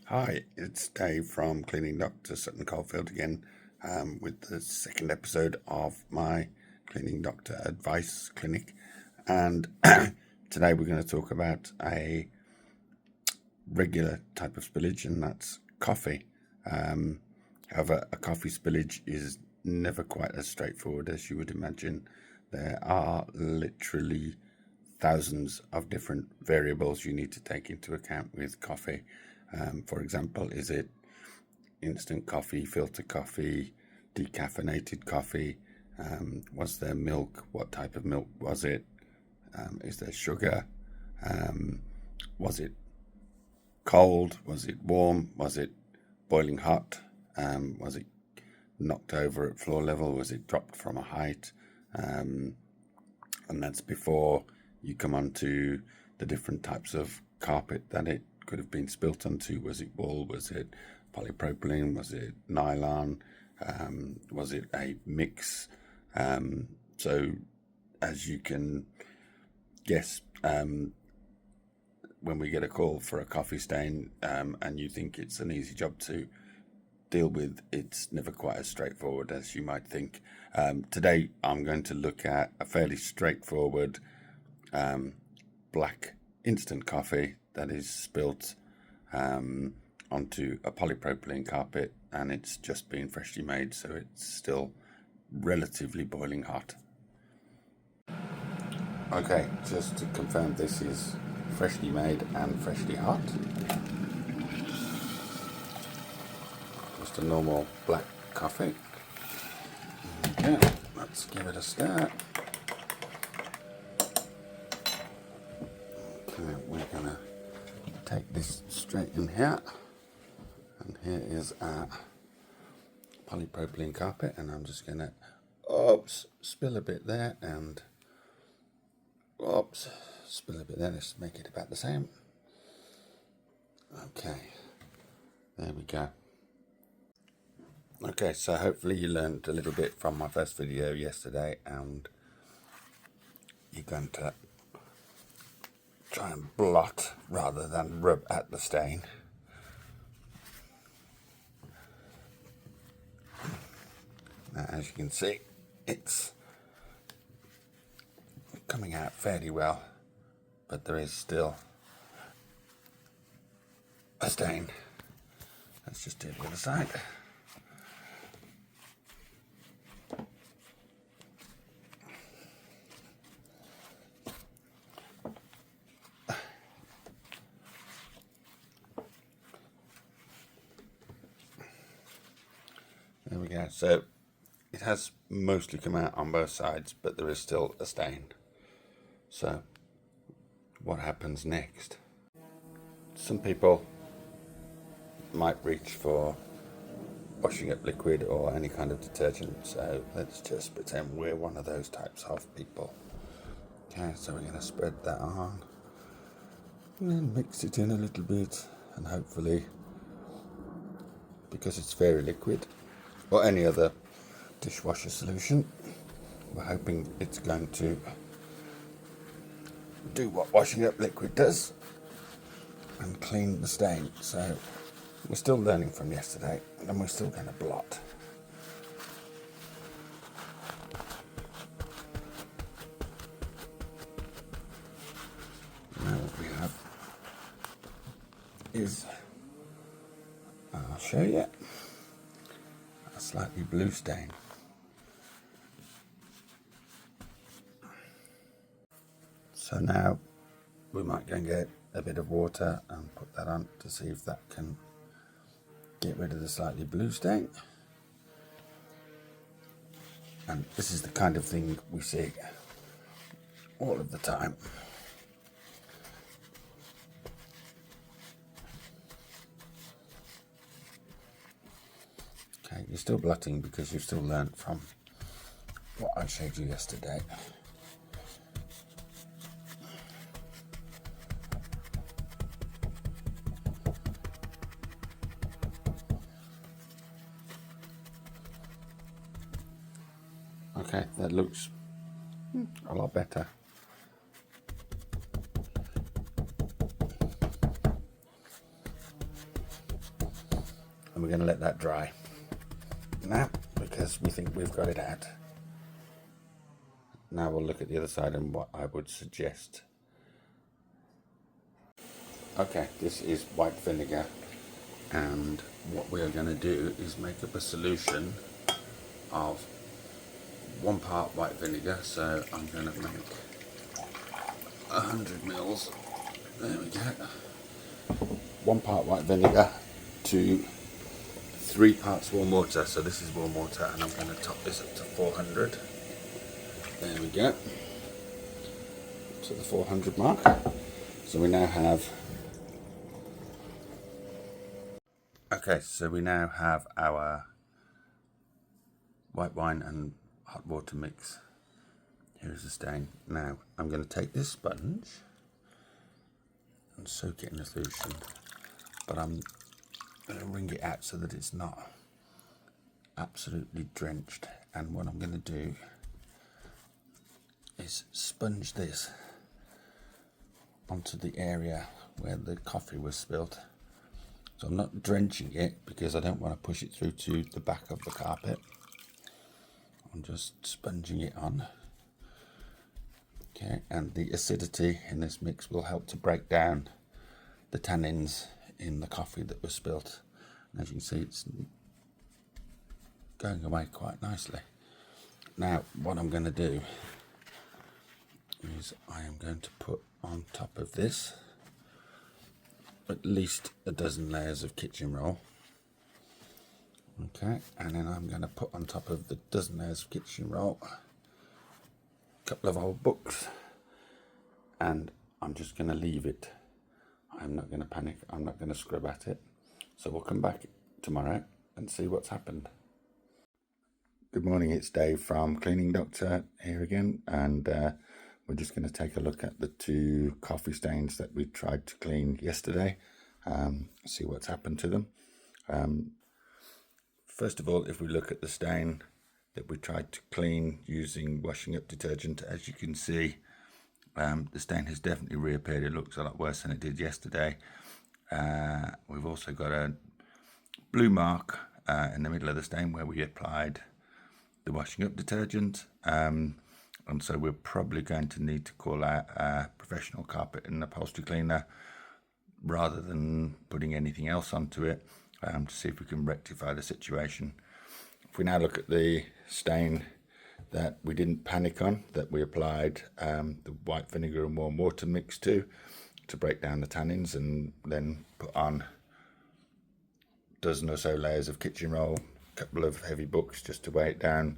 Hi, it's Dave from Cleaning Doctor Sutton Coldfield again with the second episode of my Cleaning Doctor Advice Clinic. And today we're going to talk about a regular type of spillage, and that's coffee. However, a coffee spillage is never quite as straightforward as you would imagine. There are literally thousands of different variables you need to take into account with coffee. For example, is it instant coffee, filter coffee, decaffeinated coffee? Was there milk? What type of milk was it? Is there sugar? Was it cold? Was it warm? Was it boiling hot? Was it knocked over at floor level? Was it dropped from a height? And that's before you come on to the different types of carpet that it could have been spilt onto. Was it wool? Was it polypropylene? Was it nylon? Was it a mix? So as you can guess, when we get a call for a coffee stain and you think it's an easy job to deal with, it's never quite as straightforward as you might think. Today I'm going to look at a fairly straightforward black instant coffee that is spilt onto a polypropylene carpet, and it's just been freshly made, so it's still relatively boiling hot. Okay, just to confirm, this is freshly made and freshly hot. Just a normal black coffee. Okay, let's give it a start. Okay, we're gonna take this straight in here, and here is our polypropylene carpet, and I'm just gonna spill a bit there, and spill a bit there. Let's make it about the same. Okay, there we go. Okay, so hopefully you learned a little bit from my first video yesterday, and you're going to try and blot rather than rub at the stain. Now, as you can see, it's coming out fairly well, but there is still a stain. Let's just do the other side. There we go. So it has mostly come out on both sides, but there is still a stain. So what happens next? Some people might reach for washing up liquid or any kind of detergent, so let's just pretend we're one of those types of people. Okay, so we're going to spread that on and then mix it in a little bit, and hopefully, because it's very liquid, or any other dishwasher solution, we're hoping it's going to do what washing up liquid does and clean the stain. So we're still learning from yesterday, and we're still going to blot. Now what we have is, I'll show you, a slightly blue stain. So now we might go and get a bit of water and put that on to see if that can get rid of the slightly blue stain. And this is the kind of thing we see all of the time. Okay, you're still blotting because you've still learnt from what I showed you yesterday. Okay, that looks a lot better. we're going to let that dry now because we think we've got it out. Now we'll look at the other side and what I would suggest. Okay, this is white vinegar, and what we are going to do is make up a solution of 1 part white vinegar. So I'm going to make 100 mils. There we go. 1 part white vinegar to 3 parts warm water. So this is warm water, and I'm going to top this up to 400. There we go. To the 400 mark. So we now have. Okay, so we now have our white wine and hot water mix. Here's the stain. Now I'm going to take this sponge and soak it in a solution, but I'm going to wring it out so that it's not absolutely drenched. And what I'm going to do is sponge this onto the area where the coffee was spilt. So I'm not drenching it because I don't want to push it through to the back of the carpet. I'm just sponging it on. Okay, and the acidity in this mix will help to break down the tannins in the coffee that was spilt. And as you can see, it's going away quite nicely. Now, what I'm going to do is I am going to put on top of this at least a dozen layers of kitchen roll. Okay, and then I'm going to put on top of the dozen layers of kitchen roll a couple of old books, and I'm just going to leave it. I'm not going to panic, I'm not going to scrub at it. So we'll come back tomorrow and see what's happened. Good morning, it's Dave from Cleaning Doctor here again, and we're just going to take a look at the 2 coffee stains that we tried to clean yesterday, see what's happened to them. First of all, if we look at the stain that we tried to clean using washing up detergent, as you can see, the stain has definitely reappeared. It looks a lot worse than it did yesterday. We've also got a blue mark in the middle of the stain where we applied the washing up detergent. And so we're probably going to need to call out a professional carpet and upholstery cleaner rather than putting anything else onto it, to see if we can rectify the situation. If we now look at the stain that we didn't panic on, that we applied the white vinegar and warm water mix to break down the tannins, and then put on a dozen or so layers of kitchen roll, a couple of heavy books just to weigh it down.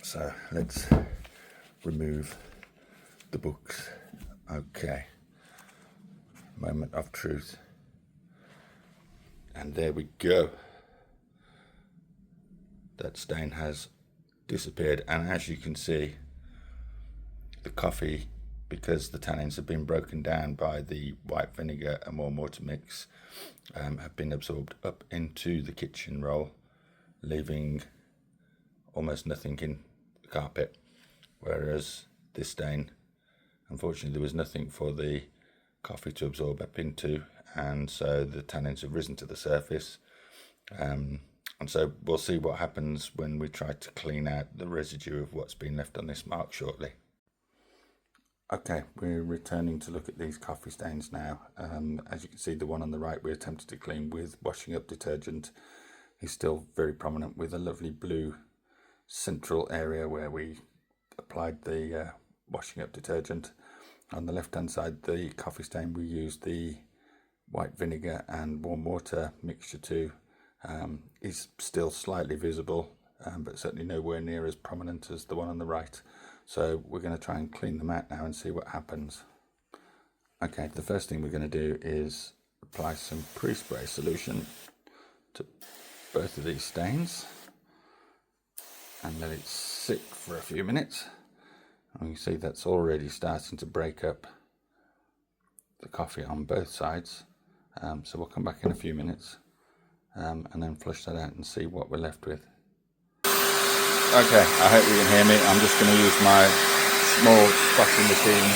So let's remove the books. Okay, moment of truth. And there we go. That stain has disappeared, and as you can see, the coffee, because the tannins have been broken down by the white vinegar and warm water mix, have been absorbed up into the kitchen roll, leaving almost nothing in the carpet, whereas this stain, unfortunately, there was nothing for the coffee to absorb up into, and so the tannins have risen to the surface. And so we'll see what happens when we try to clean out the residue of what's been left on this mark shortly. Okay, we're returning to look at these coffee stains now. As you can see, the one on the right we attempted to clean with washing up detergent is still very prominent, with a lovely blue central area where we applied the washing up detergent. On the left hand side, the coffee stain we used the white vinegar and warm water mixture to is still slightly visible, but certainly nowhere near as prominent as the one on the right. So we're going to try and clean them out now and see what happens. Okay, the first thing we're going to do is apply some pre-spray solution to both of these stains and let it sit for a few minutes. And you can see that's already starting to break up the coffee on both sides. So we'll come back in a few minutes and then flush that out and see what we're left with. Okay, I hope you can hear me. I'm just going to use my small spotting machine.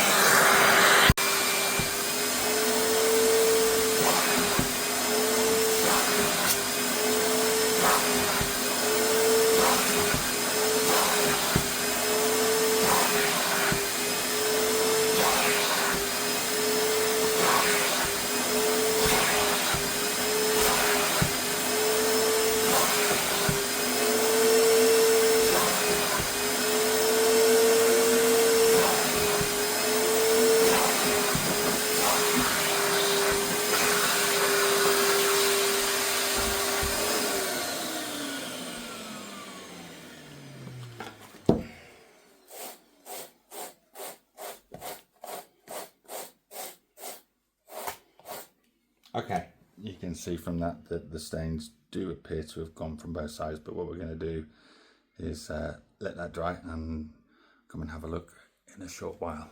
Okay, you can see from that that the stains do appear to have gone from both sides, but what we're going to do is let that dry and come and have a look in a short while.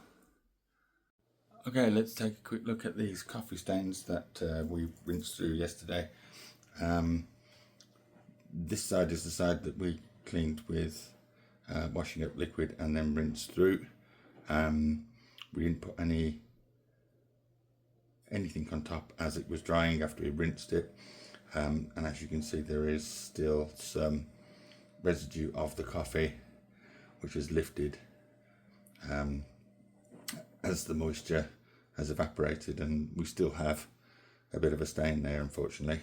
Okay, let's take a quick look at these coffee stains that we rinsed through yesterday. This side is the side that we cleaned with washing up liquid and then rinsed through. We didn't put anything on top as it was drying after we rinsed it, and as you can see, there is still some residue of the coffee which is lifted as the moisture has evaporated, and we still have a bit of a stain there, unfortunately.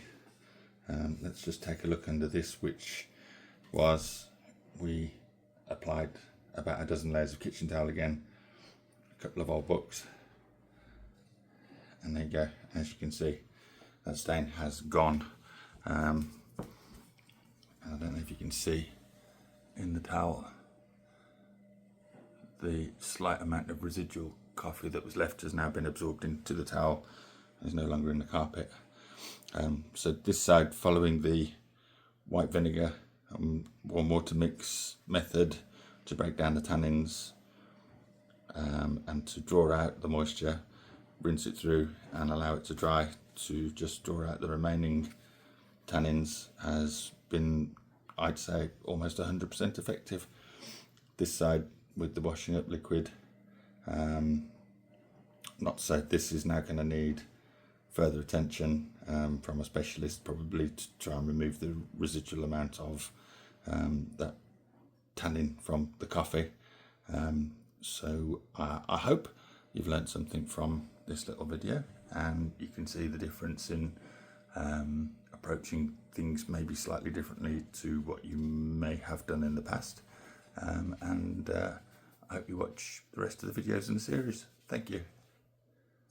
Let's just take a look under this, which was, we applied about a dozen layers of kitchen towel again, a couple of old books, and there you go. As you can see, that stain has gone. I don't know if you can see in the towel, the slight amount of residual coffee that was left has now been absorbed into the towel, is no longer in the carpet. So this side, following the white vinegar warm water mix method to break down the tannins and to draw out the moisture, rinse it through and allow it to dry to just draw out the remaining tannins, has been, I'd say, almost 100% effective. This side with the washing up liquid, not so, this is now going to need further attention from a specialist, probably, to try and remove the residual amount of that tannin from the coffee. So I hope you've learned something from this little video, and you can see the difference in approaching things maybe slightly differently to what you may have done in the past. I hope you watch the rest of the videos in the series. Thank you.